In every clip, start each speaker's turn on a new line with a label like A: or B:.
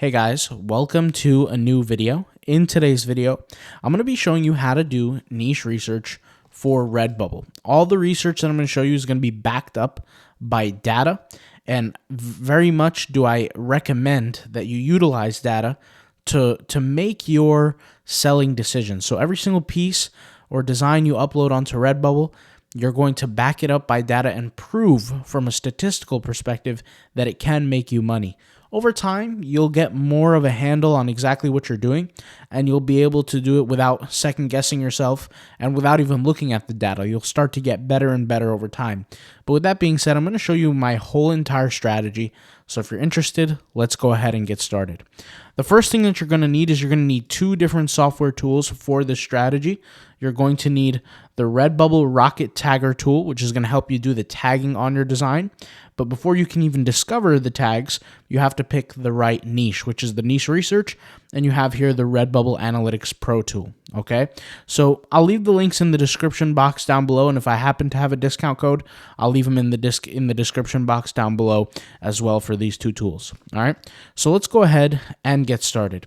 A: Hey guys, welcome to a new video. In today's video, I'm going to be showing you how to do niche research for Redbubble. All the research that I'm going to show you is going to be backed up by data, and very much do I recommend that you utilize data to make your selling decisions. So every single piece or design you upload onto Redbubble, you're going to back it up by data and prove from a statistical perspective that it can make you money. Over time, you'll get more of a handle on exactly what you're doing, and you'll be able to do it without second guessing yourself and without even looking at the data. You'll start to get better and better over time. But with that being said, I'm going to show you my whole entire strategy. So if you're interested, let's go ahead and get started. The first thing that you're going to need is you're going to need two different software tools for this strategy. You're going to need the Redbubble Rocket Tagger tool, which is going to help you do the tagging on your design. But before you can even discover the tags, you have to pick the right niche, which is the niche research, and you have here the Redbubble Analytics Pro tool, okay? So I'll leave the links in the description box down below, and if I happen to have a discount code, I'll leave them in the description box down below as well for these two tools, all right? So let's go ahead and get started.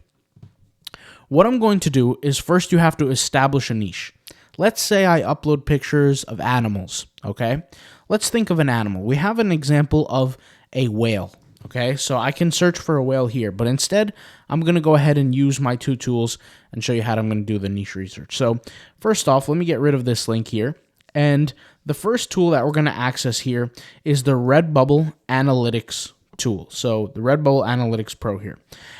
A: What I'm going to do is first you have to establish a niche. Let's say I upload pictures of animals, okay? Let's think of an animal. We have an example of a whale, okay? So I can search for a whale here, but instead, I'm going to go ahead and use my two tools and show you how I'm going to do the niche research. So first off, let me get rid of this link here. And the first tool that we're going to access here is the Redbubble Analytics tool. So the Redbubble Analytics Pro here.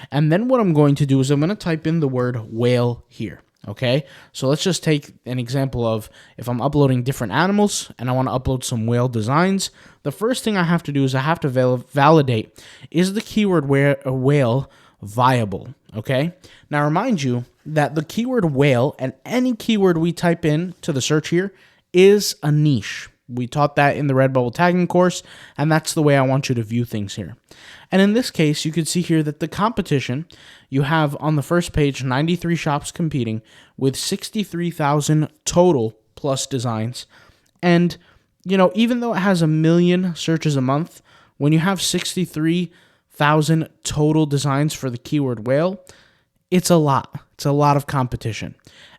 A: And then what I'm going to do is I'm going to type in the word whale here. Okay, so let's just take an example of if I'm uploading different animals and I want to upload some whale designs. The first thing I have to do is I have to validate, is the keyword whale viable? Okay, now remind you that the keyword whale and any keyword we type in to the search here is a niche. We taught that in the Redbubble tagging course, and that's the way I want you to view things here. And in this case, you can see here that the competition, you have on the first page 93 shops competing with 63,000 total plus designs. And, you know, even though it has 1 million searches a month, when you have 63,000 total designs for the keyword whale, it's a lot. It's a lot of competition.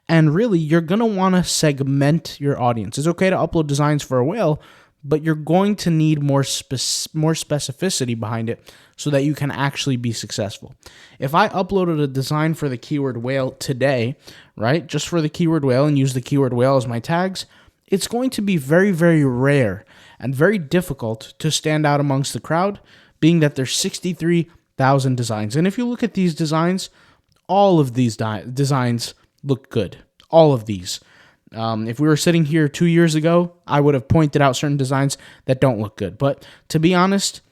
A: And really, you're going to want to segment your audience. It's okay to upload designs for a whale, but you're going to need more specificity behind it so that you can actually be successful. If I uploaded a design for the keyword whale today, right, just for the keyword whale and use the keyword whale as my tags, it's going to be very, very rare and very difficult to stand out amongst the crowd, being that there's 63,000 designs. And if you look at these designs, all of these designs look good. All of these. If we were sitting here 2 years ago, I would have pointed out certain designs that don't look good. But to be honest,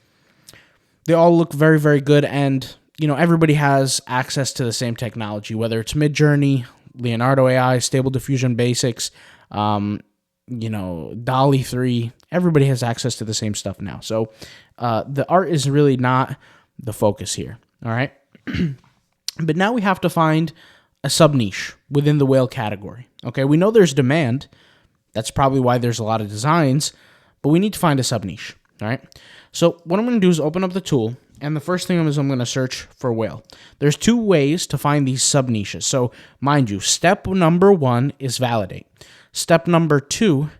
A: they all look very, very good. And, you know, everybody has access to the same technology, whether it's Midjourney, Leonardo AI, Stable Diffusion Basics, you know, DALL-E 3. Everybody has access to the same stuff now. So the art is really not the focus here. All right. But now we have to find a sub-niche within the whale category. Okay, we know there's demand. That's probably why there's a lot of designs, but we need to find a sub-niche, all right? So what I'm going to do is open up the tool, and the first thing is I'm going to search for whale. There's two ways to find these sub-niches. So mind you, step number 1 is validate. Step number 2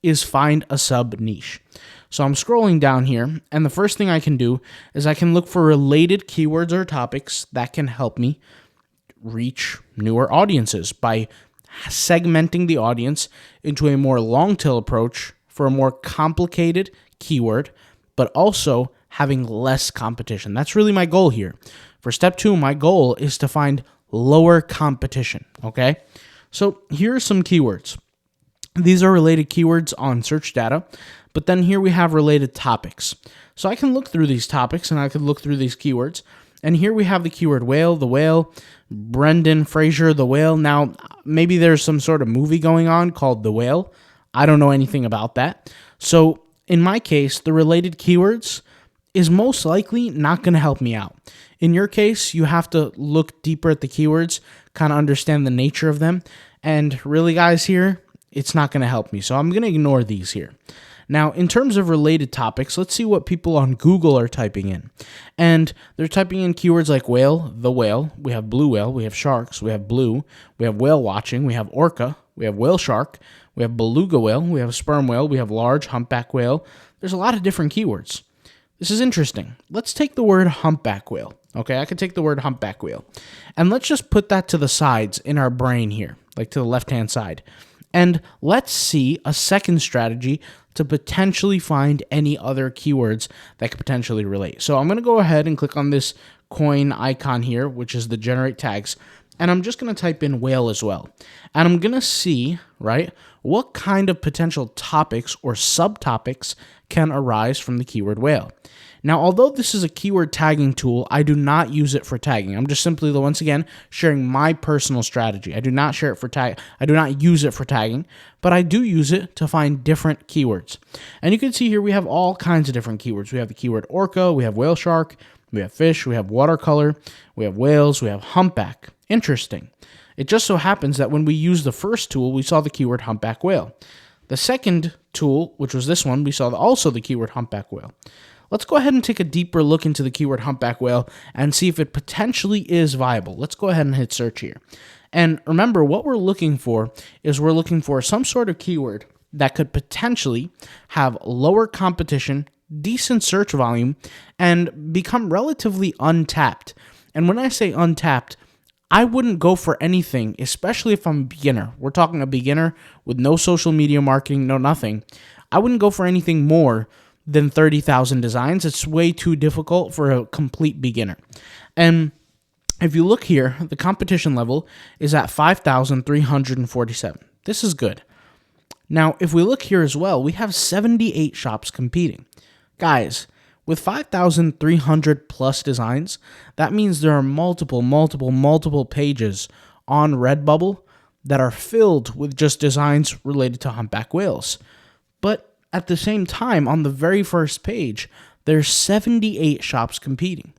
A: is find a sub-niche. So I'm scrolling down here, and the first thing I can do is I can look for related keywords or topics that can help me reach newer audiences by segmenting the audience into a more long tail approach for a more complicated keyword, but also having less competition. That's really my goal here. For step 2, my goal is to find lower competition, okay? So here are some keywords. These are related keywords on search data, but then here we have related topics. So I can look through these topics and I can look through these keywords. And here we have the keyword whale, the whale, Brendan Fraser, the whale. Now, maybe there's some sort of movie going on called The Whale. I don't know anything about that. So in my case, the related keywords is most likely not going to help me out. In your case, you have to look deeper at the keywords, kind of understand the nature of them. And really, guys, here, it's not going to help me. So I'm going to ignore these here. Now, in terms of related topics, let's see what people on Google are typing in. And they're typing in keywords like whale, the whale, we have blue whale, we have sharks, we have blue, we have whale watching, we have orca, we have whale shark, we have beluga whale, we have sperm whale, we have large humpback whale. There's a lot of different keywords. This is interesting. Let's take the word humpback whale. Okay, I could take the word humpback whale. And let's just put that to the sides in our brain here, like to the left-hand side. And let's see a second strategy to potentially find any other keywords that could potentially relate. So I'm going to go ahead and click on this coin icon here, which is the generate tags. And I'm just going to type in whale as well. And I'm going to see, right, what kind of potential topics or subtopics can arise from the keyword whale. Now, although this is a keyword tagging tool, I do not use it for tagging. I'm just simply, once again, sharing my personal strategy. I do not share it for tag. I do not use it for tagging, but I do use it to find different keywords. And you can see here we have all kinds of different keywords. We have the keyword orca, we have whale shark, we have fish, we have watercolor, we have whales, we have humpback. Interesting. It just so happens that when we used the first tool, we saw the keyword humpback whale. The second tool, which was this one, we saw also the keyword humpback whale. Let's go ahead and take a deeper look into the keyword humpback whale and see if it potentially is viable. Let's go ahead and hit search here. And remember, what we're looking for is we're looking for some sort of keyword that could potentially have lower competition, decent search volume, and become relatively untapped. And when I say untapped, I wouldn't go for anything, especially if I'm a beginner. We're talking a beginner with no social media marketing, no nothing. I wouldn't go for anything more than 30,000 designs. It's way too difficult for a complete beginner. And if you look here, the competition level is at 5,347. This is good. Now, if we look here as well, we have 78 shops competing. Guys, with 5,300 plus designs, that means there are multiple pages on Redbubble that are filled with just designs related to humpback whales. But at the same time, on the very first page, there's 78 shops competing.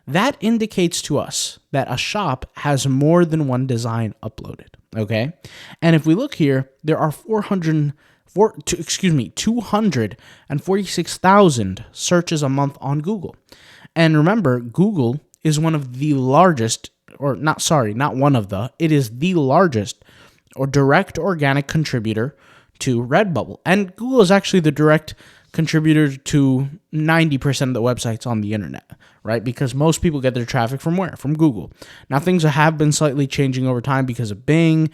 A: That indicates to us that a shop has more than one design uploaded, okay? And if we look here, there are 246,000 searches a month on Google. And remember, Google is one of the largest, it is the largest or direct organic contributor to Redbubble. And Google is actually the direct contributor to 90% of the websites on the internet, right? Because most people get their traffic from where? From Google. Now, things have been slightly changing over time because of Bing,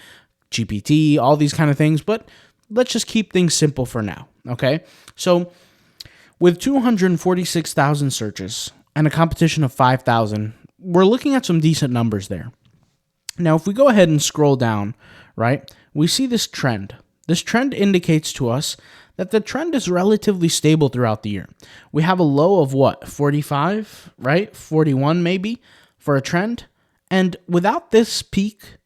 A: GPT, all these kind of things, but let's just keep things simple for now, okay? So with 246,000 searches and a competition of 5,000, we're looking at some decent numbers there. Now, if we go ahead and scroll down, right, we see this trend. This trend indicates to us that the trend is relatively stable throughout the year. We have a low of what, 45, right? 41 maybe for a trend. And without this peak,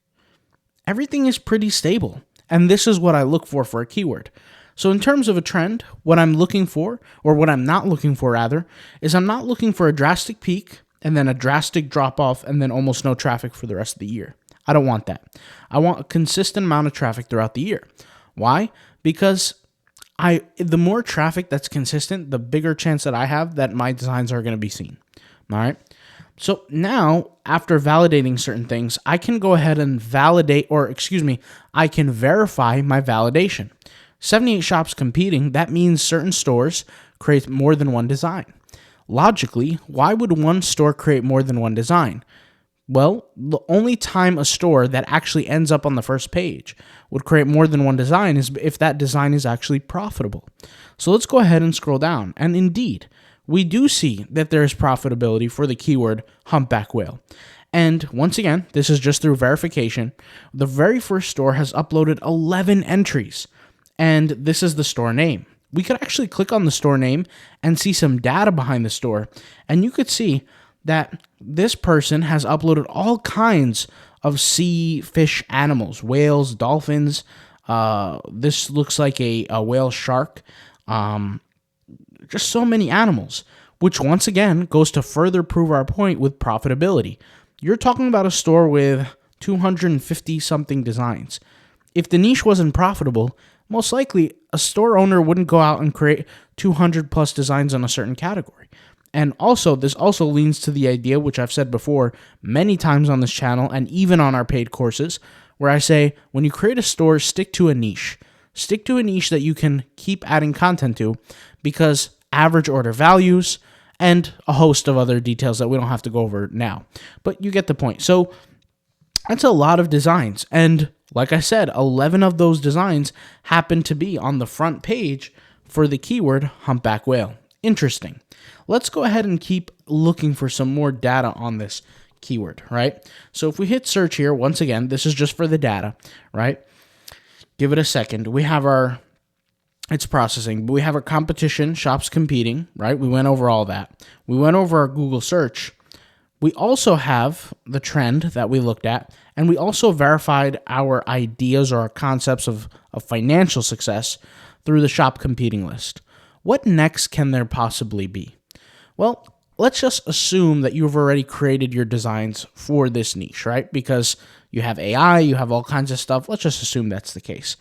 A: everything is pretty stable. And this is what I look for a keyword. So in terms of a trend, what I'm looking for, or what I'm not looking for rather, is I'm not looking for a drastic peak and then a drastic drop off and then almost no traffic for the rest of the year. I don't want that. I want a consistent amount of traffic throughout the year. Why? Because the more traffic that's consistent, the bigger chance that I have that my designs are going to be seen. All right. So now, after validating certain things, I can go ahead and I can verify my validation. 78 shops competing, that means certain stores create more than one design. Logically, why would one store create more than one design? Well, the only time a store that actually ends up on the first page would create more than one design is if that design is actually profitable. So let's go ahead and scroll down. And indeed, we do see that there is profitability for the keyword humpback whale. And once again, this is just through verification. The very first store has uploaded 11 entries, and this is the store name. We could actually click on the store name and see some data behind the store, and you could see that this person has uploaded all kinds of sea fish animals, whales, dolphins. This looks like a whale shark. Just so many animals, which once again goes to further prove our point with profitability. You're talking about a store with 250 something designs. If the niche wasn't profitable, most likely a store owner wouldn't go out and create 200 plus designs on a certain category. And also, this also leans to the idea, which I've said before many times on this channel and even on our paid courses, where I say when you create a store, stick to a niche. Stick to a niche that you can keep adding content to, because average order values and a host of other details that we don't have to go over now. But you get the point. So that's a lot of designs. And like I said, 11 of those designs happen to be on the front page for the keyword humpback whale. Interesting. Let's go ahead and keep looking for some more data on this keyword, right? So if we hit search here, once again, this is just for the data, right? Give it a second. We have it's processing, but we have our competition, shops competing, right? We went over all that. We went over our Google search. We also have the trend that we looked at, and we also verified our ideas or our concepts of financial success through the shop competing list. What next can there possibly be? Well, let's just assume that you've already created your designs for this niche, right? Because you have AI, you have all kinds of stuff. Let's just assume that's the case.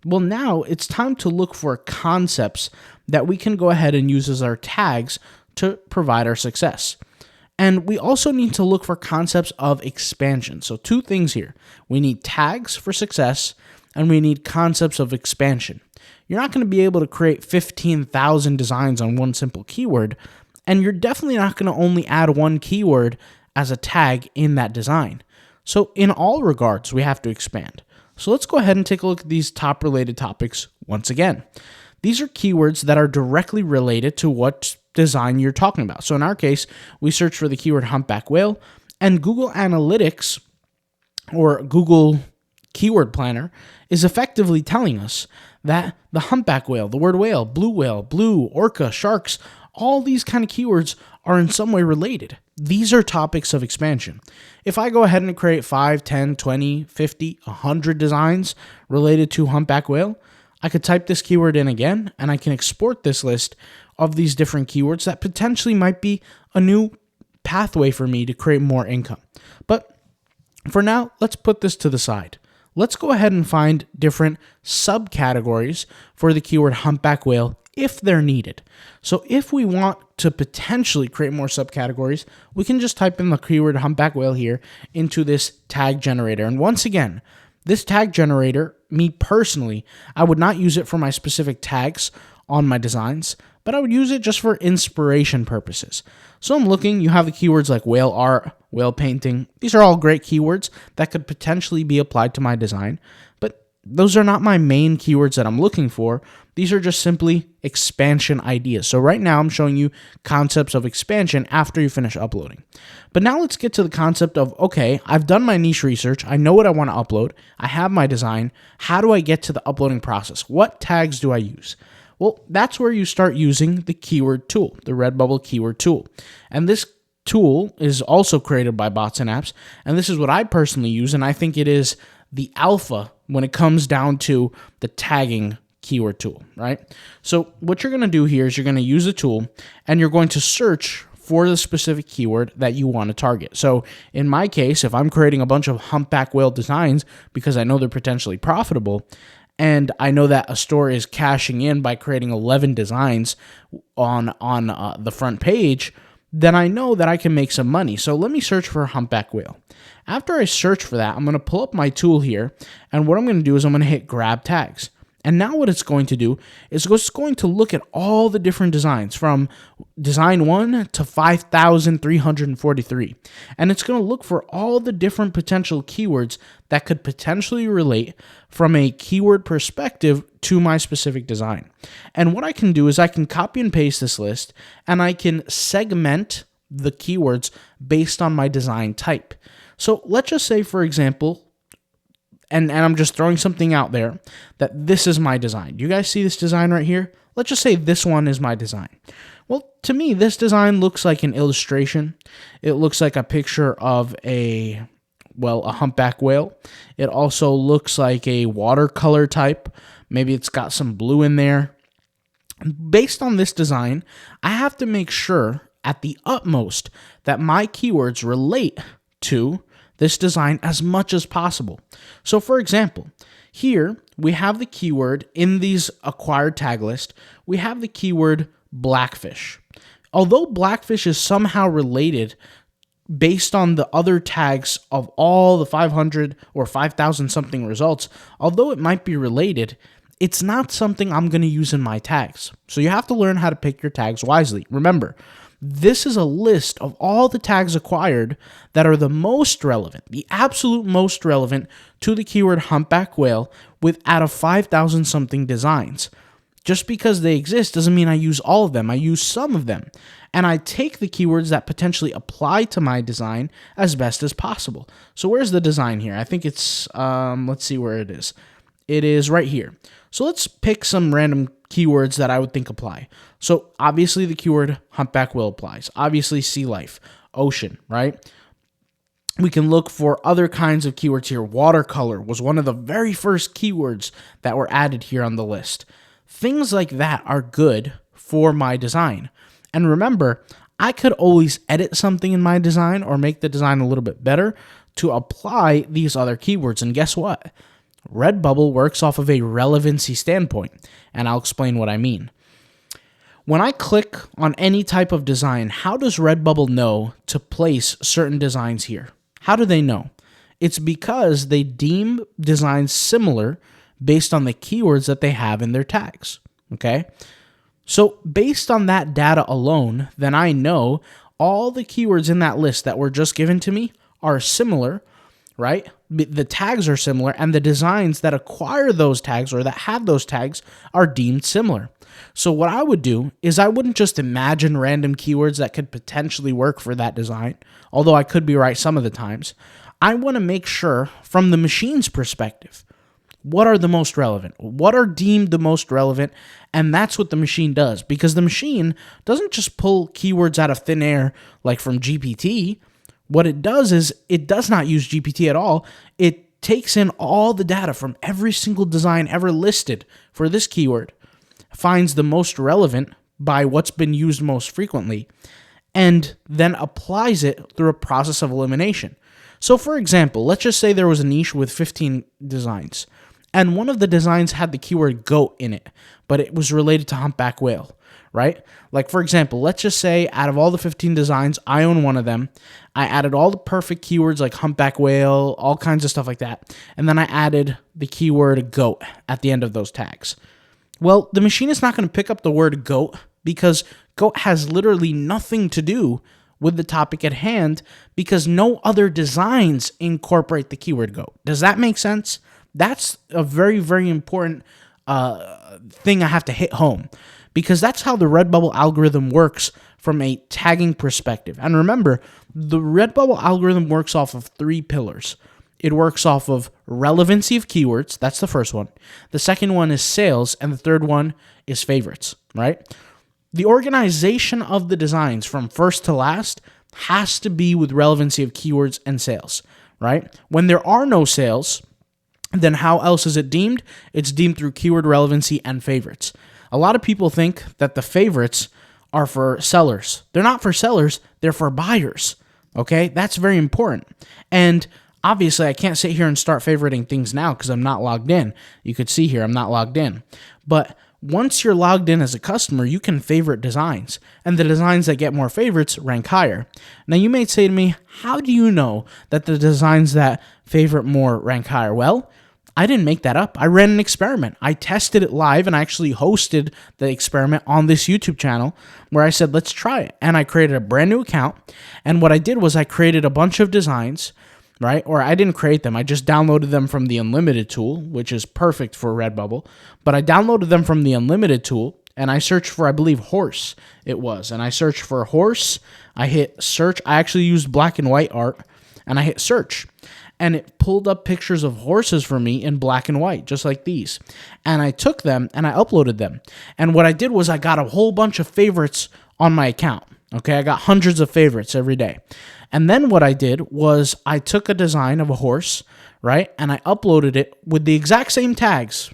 A: Well, now it's time to look for concepts that we can go ahead and use as our tags to provide our success. And we also need to look for concepts of expansion. So two things here. We need tags for success, and we need concepts of expansion. You're not going to be able to create 15,000 designs on one simple keyword, and you're definitely not going to only add one keyword as a tag in that design. So in all regards, we have to expand. So let's go ahead and take a look at these top related topics once again. These are keywords that are directly related to what design you're talking about. So in our case, we search for the keyword humpback whale, and Google Analytics or Google Keyword Planner is effectively telling us that the humpback whale, the word whale, blue, orca, sharks, all these kind of keywords are in some way related. These are topics of expansion. If I go ahead and create 5, 10, 20, 50, 100 designs related to humpback whale, I could type this keyword in again, and I can export this list of these different keywords that potentially might be a new pathway for me to create more income. But for now, let's put this to the side. Let's go ahead and find different subcategories for the keyword humpback whale if they're needed. So if we want to potentially create more subcategories, we can just type in the keyword humpback whale here into this tag generator. And once again, this tag generator, me personally, I would not use it for my specific tags on my designs, but I would use it just for inspiration purposes. So I'm looking, you have the keywords like whale art, whale painting. These are all great keywords that could potentially be applied to my design, but those are not my main keywords that I'm looking for. These are just simply expansion ideas. So right now I'm showing you concepts of expansion after you finish uploading. But now let's get to the concept of, okay, I've done my niche research. I know what I want to upload. I have my design. How do I get to the uploading process? What tags do I use? Well, that's where you start using the keyword tool, the Redbubble keyword tool. And this tool is also created by Bots and Apps. And this is what I personally use. And I think it is the alpha when it comes down to the tagging keyword tool, right? So what you're going to do here is you're going to use the tool and you're going to search for the specific keyword that you want to target. So in my case, if I'm creating a bunch of humpback whale designs because I know they're potentially profitable, and I know that a store is cashing in by creating 11 designs on the front page, then I know that I can make some money. So let me search for humpback whale. After I search for that, I'm going to pull up my tool here, and what I'm going to do is I'm going to hit grab tags. And now what it's going to do is it's going to look at all the different designs from design 1 to 5,343. And it's going to look for all the different potential keywords that could potentially relate from a keyword perspective to my specific design. And what I can do is I can copy and paste this list, and I can segment the keywords based on my design type. So let's just say, for example, and I'm just throwing something out there, that this is my design. Do you guys see this design right here? Let's just say this one is my design. Well, to me, this design looks like an illustration. It looks like a picture of a humpback whale. It also looks like a watercolor type. Maybe it's got some blue in there. Based on this design, I have to make sure at the utmost that my keywords relate to this design as much as possible. So for example, here we have the keyword in these acquired tag list, we have the keyword blackfish. Although blackfish is somehow related based on the other tags of all the 500 or 5,000 something results, although it might be related, it's not something I'm going to use in my tags. So you have to learn how to pick your tags wisely. Remember, this is a list of all the tags acquired that are the most relevant, the absolute most relevant to the keyword humpback whale with out of 5,000 something designs. Just because they exist doesn't mean I use all of them. I use some of them. And I take the keywords that potentially apply to my design as best as possible. So where's the design here? I think it's, let's see where it is. It is right here. So let's pick some random keywords that I would think apply. So obviously the keyword humpback whale applies. Obviously sea life, ocean, right? We can look for other kinds of keywords here. Watercolor was one of the very first keywords that were added here on the list. Things like that are good for my design. And remember, I could always edit something in my design or make the design a little bit better to apply these other keywords. And guess what? Redbubble works off of a relevancy standpoint, and I'll explain what I mean. When I click on any type of design, how does Redbubble know to place certain designs here? How do they know? It's because they deem designs similar based on the keywords that they have in their tags, okay? So based on that data alone, then I know all the keywords in that list that were just given to me are similar, right? The tags are similar, and the designs that acquire those tags or that have those tags are deemed similar. So what I would do is I wouldn't just imagine random keywords that could potentially work for that design, although I could be right some of the times. I want to make sure from the machine's perspective, what are the most relevant? What are deemed the most relevant? And that's what the machine does, because the machine doesn't just pull keywords out of thin air like from GPT. What it does is it does not use GPT at all. It takes in all the data from every single design ever listed for this keyword, finds the most relevant by what's been used most frequently, and then applies it through a process of elimination. So for example, let's just say there was a niche with 15 designs, and one of the designs had the keyword goat in it, but it was related to humpback whale, right? Like for example, let's just say out of all the 15 designs, I own one of them. I added all the perfect keywords like humpback whale, all kinds of stuff like that. And then I added the keyword goat at the end of those tags. Well, the machine is not going to pick up the word goat because goat has literally nothing to do with the topic at hand because no other designs incorporate the keyword goat. Does that make sense? That's a very, very important thing I have to hit home, because that's how the Redbubble algorithm works from a tagging perspective. And remember, the Redbubble algorithm works off of 3 pillars. It works off of relevancy of keywords. That's the first one. The second one is sales, and the third one is favorites, right? The organization of the designs from first to last has to be with relevancy of keywords and sales, right? When there are no sales, then how else is it deemed? It's deemed through keyword relevancy and favorites. A lot of people think that the favorites are for sellers. They're not for sellers, they're for buyers, okay? That's very important. And obviously, I can't sit here and start favoriting things now because I'm not logged in. You could see here I'm not logged in. But once you're logged in as a customer, you can favorite designs, and the designs that get more favorites rank higher. Now, you may say to me, how do you know that the designs that favorite more rank higher? Well, I didn't make that up. I ran an experiment. I tested it live, and I actually hosted the experiment on this YouTube channel where I said, let's try it. And I created a brand new account, and what I did was I created a bunch of designs, right? Or I didn't create them. I just downloaded them from the Unlimited tool, which is perfect for Redbubble. But I downloaded them from the Unlimited tool, and I searched for, I believe, horse it was. And I searched for horse. I hit search. I actually used black and white art, and I hit search. And it pulled up pictures of horses for me in black and white, just like these. And I took them, and I uploaded them. And what I did was I got a whole bunch of favorites on my account. Okay, I got hundreds of favorites every day. And then what I did was I took a design of a horse, right? And I uploaded it with the exact same tags,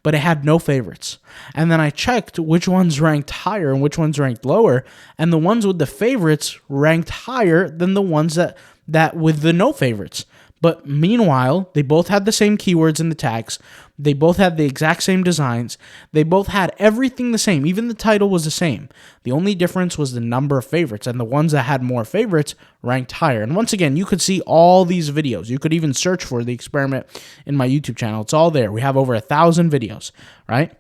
A: but it had no favorites. And then I checked which ones ranked higher and which ones ranked lower. And the ones with the favorites ranked higher than the ones that with the no favorites. But meanwhile, they both had the same keywords in the tags. They both had the exact same designs. They both had everything the same. Even the title was the same. The only difference was the number of favorites, and the ones that had more favorites ranked higher. And once again, you could see all these videos. You could even search for the experiment in my YouTube channel. It's all there. We have over 1,000 videos, right?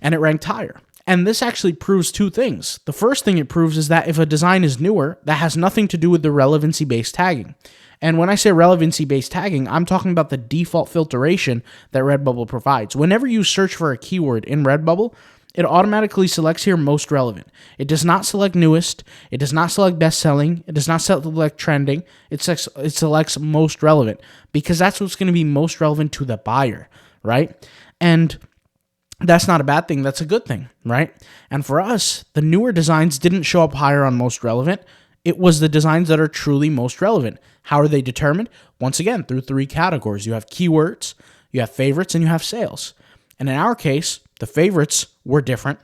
A: And it ranked higher. And this actually proves two things. The first thing it proves is that if a design is newer, that has nothing to do with the relevancy-based tagging. And when I say relevancy-based tagging, I'm talking about the default filtration that Redbubble provides. Whenever you search for a keyword in Redbubble, it automatically selects here most relevant. It does not select newest. It does not select best-selling. It does not select trending. It selects most relevant because that's what's going to be most relevant to the buyer, right? And that's not a bad thing. That's a good thing, right? And for us, the newer designs didn't show up higher on most relevant. It was the designs that are truly most relevant. How are they determined? Once again, through 3 categories. You have keywords, you have favorites, and you have sales. And in our case, the favorites were different.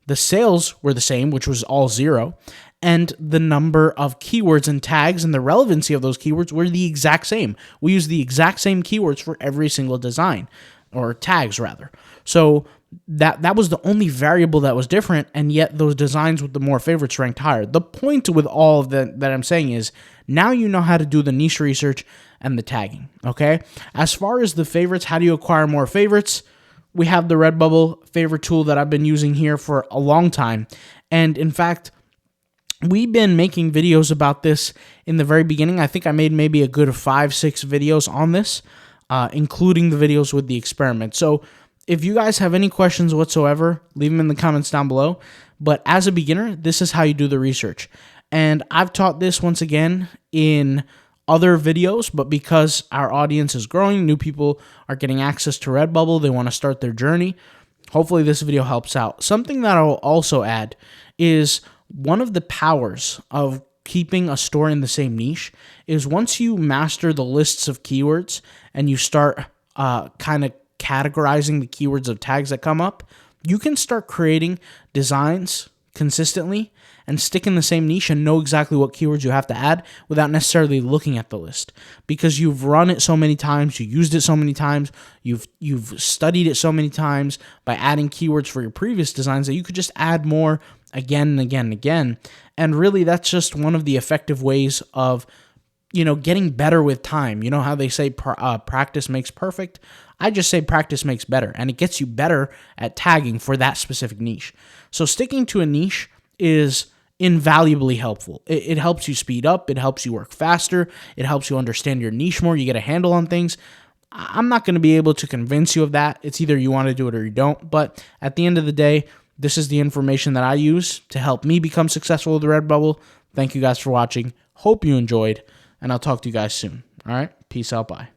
A: The sales were the same, which was all 0. And the number of keywords and tags and the relevancy of those keywords were the exact same. We use the exact same keywords for every single design, or tags rather. So that was the only variable that was different, and yet those designs with the more favorites ranked higher. The point with all of that I'm saying is now you know how to do the niche research and the tagging, okay? As far as the favorites, how do you acquire more favorites? We have the Redbubble favorite tool that I've been using here for a long time, and in fact, we've been making videos about this in the very beginning. I think I made maybe a good 5-6 videos on this, including the videos with the experiment. So if you guys have any questions whatsoever, leave them in the comments down below. But as a beginner, this is how you do the research. And I've taught this once again in other videos, but because our audience is growing, new people are getting access to Redbubble, they want to start their journey. Hopefully this video helps out. Something that I'll also add is one of the powers of keeping a store in the same niche is once you master the lists of keywords and you start kind of categorizing the keywords of tags that come up, you can start creating designs consistently and stick in the same niche and know exactly what keywords you have to add without necessarily looking at the list, because you've run it so many times, you used it so many times, you've studied it so many times by adding keywords for your previous designs that you could just add more again and again and again. And really, that's just one of the effective ways of getting better with time. You know how they say practice makes perfect? I just say practice makes better, and it gets you better at tagging for that specific niche. So sticking to a niche is invaluably helpful. It helps you speed up. It helps you work faster. It helps you understand your niche more. You get a handle on things. I'm not going to be able to convince you of that. It's either you want to do it or you don't. But at the end of the day, this is the information that I use to help me become successful with the Redbubble. Thank you guys for watching. Hope you enjoyed, and I'll talk to you guys soon. All right? Peace out. Bye.